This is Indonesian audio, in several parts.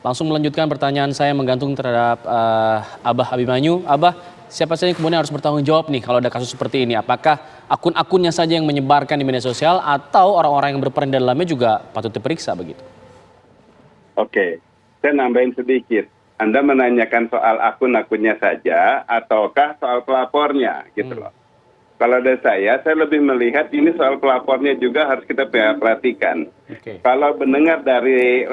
Langsung melanjutkan pertanyaan saya menggantung terhadap Abah Abimanyu. Abah, siapa saja yang kemudian harus bertanggung jawab nih kalau ada kasus seperti ini? Apakah akun-akunnya saja yang menyebarkan di media sosial atau orang-orang yang berperan di dalamnya juga patut diperiksa begitu? Oke, saya nambahin sedikit. Anda menanyakan soal akun-akunnya saja ataukah soal pelapornya gitu loh. Kalau dari saya lebih melihat ini soal pelapornya juga harus kita perhatikan. Oke. Kalau mendengar dari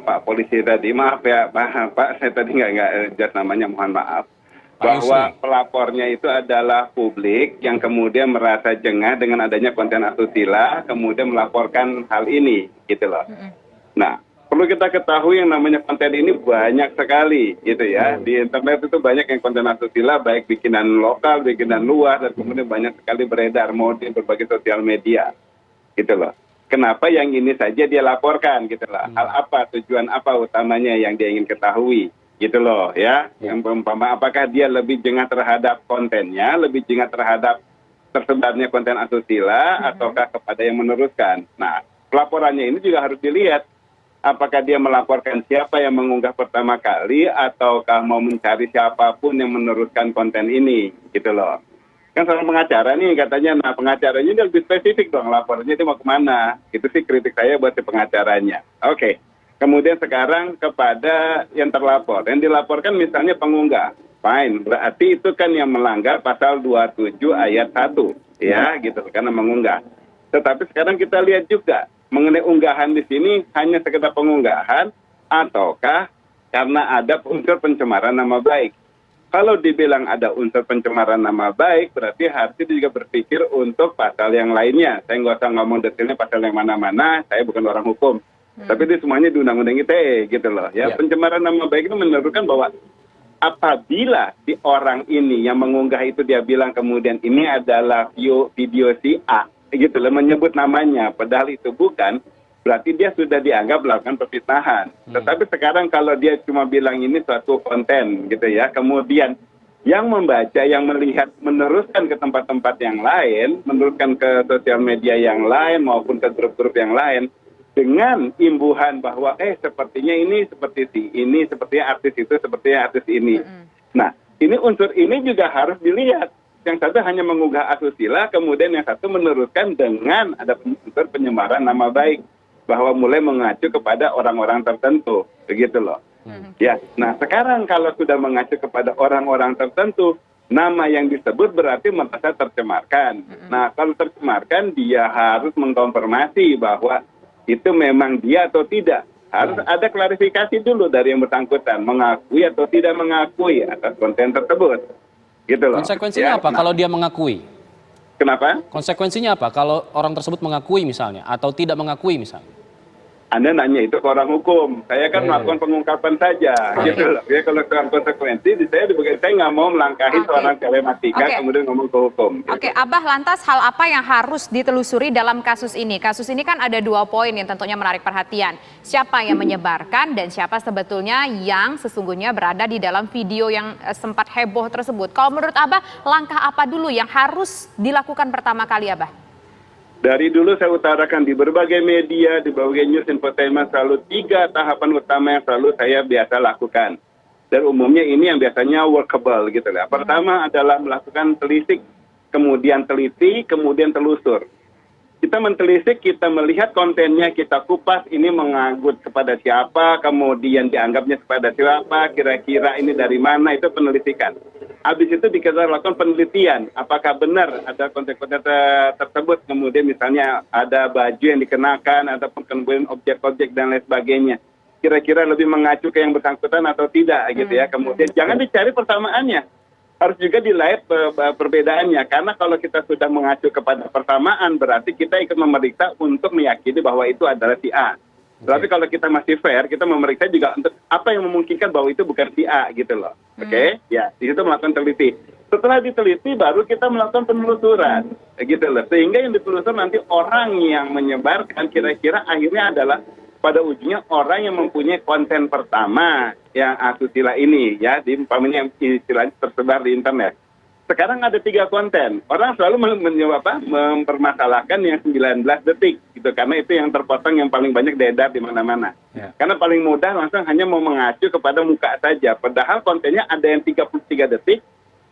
Pak Polisi tadi, maaf ya Pak, saya tadi nggak jelas namanya, mohon maaf. Bahwa pelapornya itu adalah publik yang kemudian merasa jengah dengan adanya konten asusila, kemudian melaporkan hal ini, gitu loh. Nah, perlu kita ketahui yang namanya konten ini banyak sekali gitu ya. Di internet itu banyak yang konten asusila, baik bikinan lokal, bikinan luar, dan kemudian banyak sekali beredar mau di berbagai sosial media gitu loh. Kenapa yang ini saja dia laporkan gitu loh. Hal apa, tujuan apa utamanya yang dia ingin ketahui gitu loh ya. Yang umpama apakah dia lebih jengah terhadap kontennya, lebih jengah terhadap tersebarnya konten asusila, ataukah kepada yang meneruskan. Nah, pelaporannya ini juga harus dilihat. Apakah dia melaporkan siapa yang mengunggah pertama kali ataukah mau mencari siapapun yang meneruskan konten ini gitu loh. Kan soal pengacara nih katanya, nah pengacaranya ini lebih spesifik dong, laporannya itu mau kemana. Itu sih kritik saya buat si pengacaranya. Oke. Kemudian sekarang kepada yang terlapor. Yang dilaporkan misalnya pengunggah. Fine, berarti itu kan yang melanggar pasal 27 ayat 1 ya gitu, karena mengunggah. Tetapi sekarang kita lihat juga mengenai unggahan di sini hanya sekedar pengunggahan ataukah karena ada unsur pencemaran nama baik. Kalau dibilang ada unsur pencemaran nama baik, berarti harusnya juga berpikir untuk pasal yang lainnya. Saya nggak usah ngomong detailnya pasal yang mana-mana, saya bukan orang hukum. Tapi itu semuanya di Undang-Undang ITE gitu loh. Ya, pencemaran nama baik itu menunjukkan bahwa apabila si orang ini yang mengunggah itu dia bilang kemudian ini adalah video si A, gitu loh, menyebut namanya, padahal itu bukan, berarti dia sudah dianggap melakukan perfitnahan. Tetapi sekarang kalau dia cuma bilang ini suatu konten gitu ya, kemudian yang membaca, yang melihat, meneruskan ke tempat-tempat yang lain, meneruskan ke sosial media yang lain maupun ke grup-grup yang lain, dengan imbuhan bahwa sepertinya ini seperti si ini, sepertinya artis itu, sepertinya artis ini. Nah, ini unsur ini juga harus dilihat. Yang satu hanya mengunggah asusila, kemudian yang satu meneruskan dengan ada unsur penyemaran nama baik, bahwa mulai mengacu kepada orang-orang tertentu, begitu loh. Ya, nah sekarang kalau sudah mengacu kepada orang-orang tertentu, nama yang disebut berarti merasa tercemarkan. Nah, kalau tercemarkan dia harus mengkonfirmasi bahwa itu memang dia atau tidak. Harus ada klarifikasi dulu dari yang bersangkutan, mengakui atau tidak mengakui atas konten tersebut. Gitu loh. Konsekuensinya apa kalau dia mengakui? Kenapa? Konsekuensinya apa kalau orang tersebut mengakui misalnya atau tidak mengakui misalnya? Anda nanya itu ke orang hukum. Saya kan melakukan pengungkapan saja. Gitu loh. Ya, kalau soal konsekuensi, saya nggak mau melangkahi seorang telematika kemudian ngomong ke hukum. Gitu. Oke, Abah, lantas hal apa yang harus ditelusuri dalam kasus ini? Kasus ini kan ada 2 poin yang tentunya menarik perhatian. Siapa yang menyebarkan dan siapa sebetulnya yang sesungguhnya berada di dalam video yang sempat heboh tersebut. Kalau menurut Abah, langkah apa dulu yang harus dilakukan pertama kali, Abah? Dari dulu saya utarakan di berbagai media, di berbagai news infotainment selalu 3 tahapan utama yang selalu saya biasa lakukan. Dan umumnya ini yang biasanya workable gitu lah. Pertama adalah melakukan telisik, kemudian teliti, kemudian telusur. Kita mentelisik, kita melihat kontennya, kita kupas ini mengagut kepada siapa, kemudian dianggapnya kepada siapa, kira-kira ini dari mana, itu penelitikan. Habis itu kita lakukan penelitian, apakah benar ada konten-konten tersebut, kemudian misalnya ada baju yang dikenakan, ada kemudian objek-objek dan lain sebagainya. Kira-kira lebih mengacu ke yang bersangkutan atau tidak gitu ya. Kemudian jangan dicari persamaannya, harus juga dilihat perbedaannya. Karena kalau kita sudah mengacu kepada persamaan, berarti kita ikut memeriksa untuk meyakini bahwa itu adalah si A. Tapi kalau kita masih fair, kita memeriksa juga untuk apa yang memungkinkan bahwa itu bukan si A gitu loh. Oke? Ya, di situ melakukan teliti. Setelah diteliti baru kita melakukan penelusuran. Gitu loh. Sehingga yang ditelusur nanti orang yang menyebarkan kira-kira akhirnya adalah pada ujungnya orang yang mempunyai konten pertama yang asusila ini ya, di umpamanya yang istilahnya tersebar di internet. Sekarang ada 3 konten. Orang selalu mempermasalahkan yang 19 detik gitu karena itu yang terpotong yang paling banyak beredar di mana-mana. Ya. Karena paling mudah langsung hanya mau mengacu kepada muka saja. Padahal kontennya ada yang 33 detik,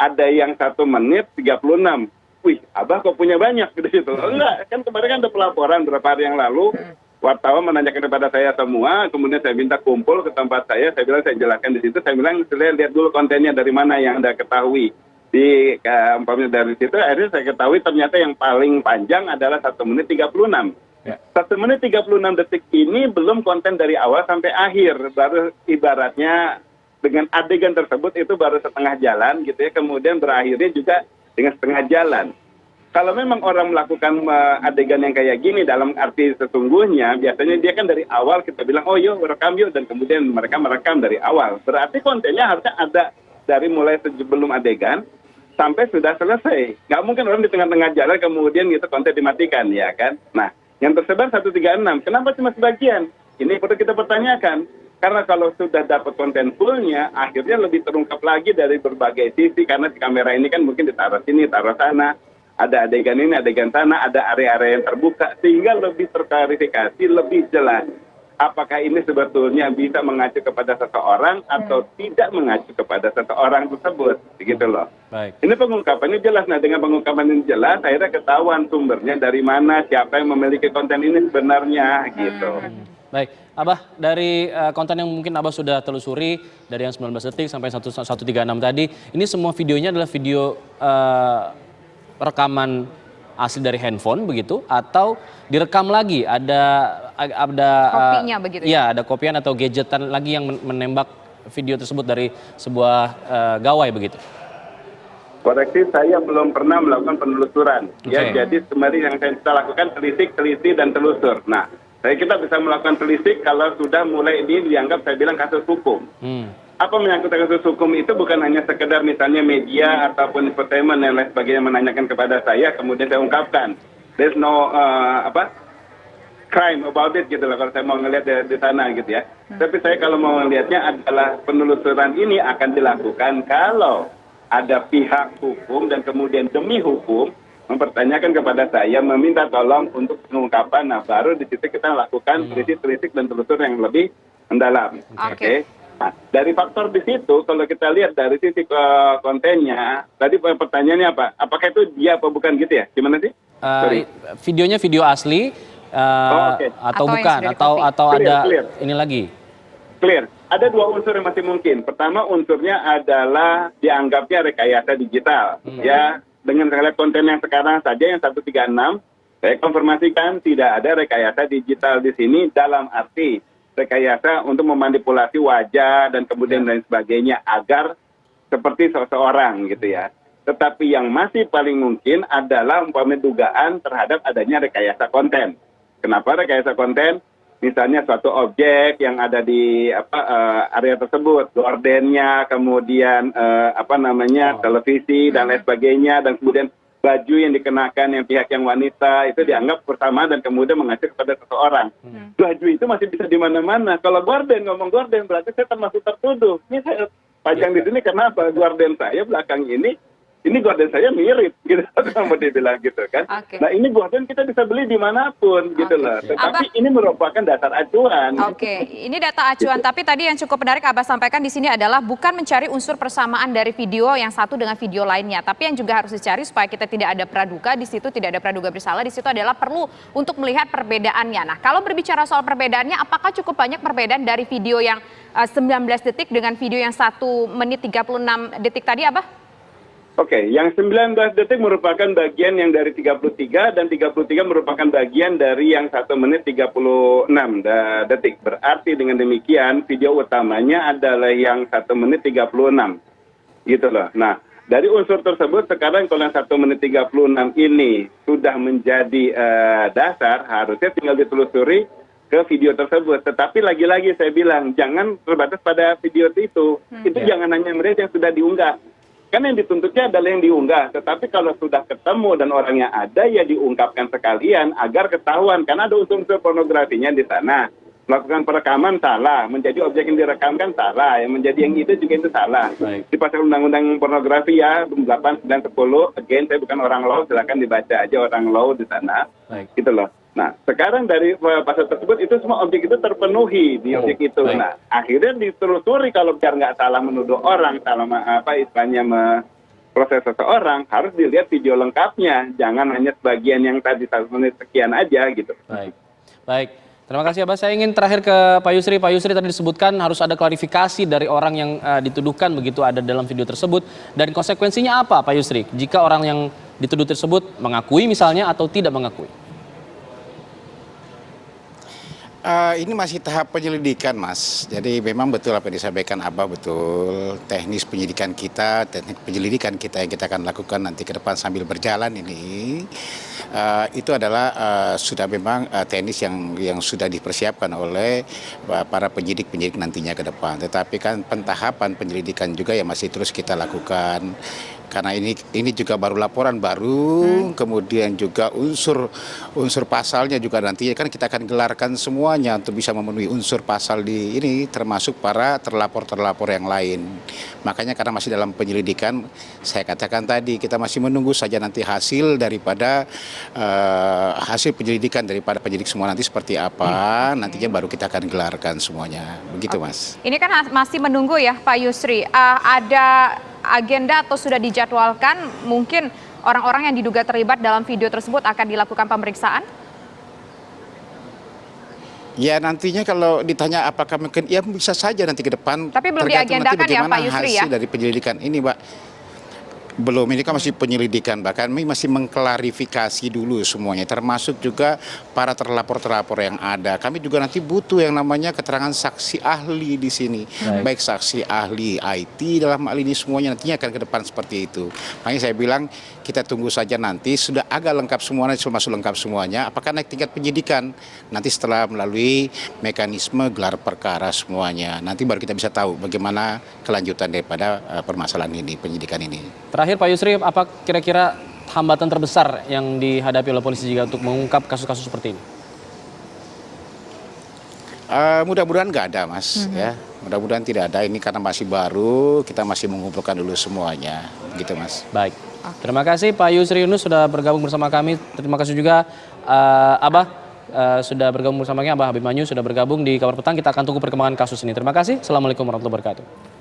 ada yang 1 menit 36. Wih, Abah kok punya banyak gitu. Enggak, kan kemarin kan ada pelaporan beberapa hari yang lalu. Wartawan menanyakan kepada saya semua, kemudian saya minta kumpul ke tempat saya bilang saya jelaskan di situ, saya bilang saya lihat dulu kontennya dari mana yang Anda ketahui. Di umpamanya dari situ akhirnya saya ketahui ternyata yang paling panjang adalah 1 menit 36. Ya. 1 menit 36 detik ini belum konten dari awal sampai akhir, baru ibaratnya dengan adegan tersebut itu baru setengah jalan gitu ya, kemudian berakhirnya juga dengan setengah jalan. Kalau memang orang melakukan adegan yang kayak gini dalam arti sesungguhnya, biasanya dia kan dari awal kita bilang, oh yuk rekam yuk, dan kemudian mereka merekam dari awal. Berarti kontennya harusnya ada dari mulai sebelum adegan sampai sudah selesai. Nggak mungkin orang di tengah-tengah jalan kemudian gitu konten dimatikan, ya kan? Nah, yang tersebar 136, kenapa cuma sebagian? Ini perlu kita pertanyakan. Karena kalau sudah dapat konten fullnya, akhirnya lebih terungkap lagi dari berbagai sisi. Karena di kamera ini kan mungkin ditaruh sini, taruh sana. Ada adegan ini, adegan sana, ada area-area yang terbuka. Sehingga lebih terklarifikasi, lebih jelas. Apakah ini sebetulnya bisa mengacu kepada seseorang atau tidak mengacu kepada seseorang tersebut, begitu loh. Baik. Ini pengungkapannya jelas. Nah, dengan pengungkapan ini jelas, akhirnya ketahuan sumbernya dari mana, siapa yang memiliki konten ini sebenarnya, gitu. Baik, Abah, dari konten yang mungkin Abah sudah telusuri, dari yang 19 detik sampai 136 tadi, ini semua videonya adalah video rekaman asli dari handphone begitu, atau direkam lagi, ada Kopinya begitu ya? Iya, ada kopian atau gadgetan lagi yang menembak video tersebut dari sebuah gawai begitu. Koreksi, saya belum pernah melakukan penelusuran. Ya, jadi kemarin yang kita lakukan telisik, teliti, dan telusur. Nah, kita bisa melakukan telisik kalau sudah mulai ini dianggap saya bilang kasus hukum. Apa menyangkut kasus hukum itu bukan hanya sekedar misalnya media ataupun infotainment dan lain sebagainya menanyakan kepada saya, kemudian saya ungkapkan. There's no crime about it gitu loh kalau saya mau ngelihat di sana gitu ya. Tapi saya kalau mau ngelihatnya adalah penelusuran ini akan dilakukan kalau ada pihak hukum dan kemudian demi hukum mempertanyakan kepada saya, meminta tolong untuk pengungkapan. Nah, baru di situ kita lakukan telisik dan telusur yang lebih mendalam. Oke. Nah, dari faktor di situ, kalau kita lihat dari sisi kontennya, tadi pertanyaannya apa? Apakah itu dia apa bukan gitu ya? Gimana sih? Videonya video asli atau bukan? Atau ada clear. Ini lagi? Clear. Ada 2 unsur yang masih mungkin. Pertama unsurnya adalah dianggapnya rekayasa digital. Ya, dengan saya lihat konten yang sekarang saja yang 136, saya konfirmasikan tidak ada rekayasa digital di sini dalam arti rekayasa untuk memanipulasi wajah dan kemudian lain sebagainya agar seperti seseorang gitu ya. Tetapi yang masih paling mungkin adalah umpamanya dugaan terhadap adanya rekayasa konten. Kenapa rekayasa konten? Misalnya suatu objek yang ada di area tersebut, gordennya, kemudian televisi dan lain sebagainya, dan kemudian baju yang dikenakan yang pihak yang wanita itu dianggap bersama dan kemudian mengacu kepada seseorang. Baju itu masih bisa di mana-mana. Kalau gorden, ngomong gorden berarti saya termasuk tertuduh. Ini saya pajang di sini kenapa? Gorden saya belakang ini gorden saya mirip gitu, mau dibilang gitu kan. Nah, ini gorden kita bisa beli dimanapun gitu loh. Tetapi ini merupakan dasar acuan. Ini data acuan. Tapi tadi yang cukup menarik Abah sampaikan di sini adalah bukan mencari unsur persamaan dari video yang satu dengan video lainnya, tapi yang juga harus dicari supaya kita tidak ada praduga di situ, tidak ada praduga bersalah di situ adalah perlu untuk melihat perbedaannya. Nah, kalau berbicara soal perbedaannya, apakah cukup banyak perbedaan dari video yang 19 detik dengan video yang 1 menit 36 detik tadi, Abah? Oke, yang 19 detik merupakan bagian yang dari 33 dan 33 merupakan bagian dari yang 1 menit 36 detik. Berarti dengan demikian video utamanya adalah yang 1 menit 36. Gitu loh. Nah, dari unsur tersebut sekarang kalau yang 1 menit 36 ini sudah menjadi dasar, harusnya tinggal ditelusuri ke video tersebut. Tetapi lagi-lagi saya bilang, jangan terbatas pada video itu. Itu jangan hanya melihat yang sudah diunggah. Kan yang dituntutnya adalah yang diunggah, tetapi kalau sudah ketemu dan orangnya ada, ya diungkapkan sekalian agar ketahuan, karena ada unsur-unsur pornografinya di sana. melakukan perekaman salah, menjadi objek yang direkamkan salah, yang menjadi yang itu juga itu salah. Baik. Di pasal undang-undang pornografi ya 8, 9, 10, again saya bukan orang law, silakan dibaca aja orang law di sana. Baik. Gitu loh. Nah, sekarang dari pasal tersebut itu semua objek itu terpenuhi di objek itu. baik. Nah, akhirnya ditelusuri kalau biar nggak salah menuduh orang, salah istilahnya proses seseorang, harus dilihat video lengkapnya. Jangan hanya sebagian yang tadi 1 menit sekian aja gitu. Baik. Baik. Terima kasih Abah. Saya ingin terakhir ke Pak Yusri. Pak Yusri tadi disebutkan harus ada klarifikasi dari orang yang dituduhkan begitu ada dalam video tersebut. Dan konsekuensinya apa Pak Yusri? Jika orang yang dituduh tersebut mengakui misalnya atau tidak mengakui? Ini masih tahap penyelidikan, Mas. Jadi memang betul apa yang disampaikan Abah, betul. Teknis penyidikan kita, teknik penyelidikan kita yang kita akan lakukan nanti ke depan sambil berjalan ini, itu adalah sudah memang teknis yang sudah dipersiapkan oleh para penyidik-penyidik nantinya ke depan. Tetapi kan pentahapan penyelidikan juga yang masih terus kita lakukan. Karena ini juga baru laporan baru, kemudian juga unsur pasalnya juga nantinya kan kita akan gelarkan semuanya untuk bisa memenuhi unsur pasal di ini, termasuk para terlapor yang lain. Makanya karena masih dalam penyelidikan, saya katakan tadi kita masih menunggu saja nanti hasil daripada hasil penyelidikan daripada penyidik semua nanti seperti apa, nantinya baru kita akan gelarkan semuanya. Begitu, Mas. Ini kan masih menunggu ya Pak Yusri. Ada agenda atau sudah dijadwalkan mungkin orang-orang yang diduga terlibat dalam video tersebut akan dilakukan pemeriksaan? Ya nantinya kalau ditanya apakah mungkin, ya bisa saja nanti ke depan. Tapi belum tergantung diagendakan nanti ya bagaimana Pak Yusri ya? hasil dari penyelidikan ini, Mbak. Belum, ini kan masih penyelidikan, bahkan kami masih mengklarifikasi dulu semuanya, termasuk juga para terlapor-terlapor yang ada. Kami juga nanti butuh yang namanya keterangan saksi ahli di sini, baik saksi ahli IT dalam hal ini semuanya nantinya akan ke depan seperti itu. Makanya saya bilang kita tunggu saja nanti sudah agak lengkap semuanya, masuk lengkap semuanya. Apakah naik tingkat penyidikan? Nanti setelah melalui mekanisme gelar perkara semuanya, nanti baru kita bisa tahu bagaimana kelanjutan daripada permasalahan ini, penyidikan ini. Terakhir Pak Yusri, apa kira-kira hambatan terbesar yang dihadapi oleh polisi juga untuk mengungkap kasus-kasus seperti ini? Mudah-mudahan nggak ada, Mas. Ya, mudah-mudahan tidak ada. Ini karena masih baru, kita masih mengumpulkan dulu semuanya, gitu, Mas. Baik. Terima kasih Pak Yusri Yunus sudah bergabung bersama kami. Terima kasih juga Abah sudah bergabung bersama kami. Abah Abimanyu sudah bergabung di Kabar Petang. Kita akan tunggu perkembangan kasus ini. Terima kasih. Assalamualaikum warahmatullahi wabarakatuh.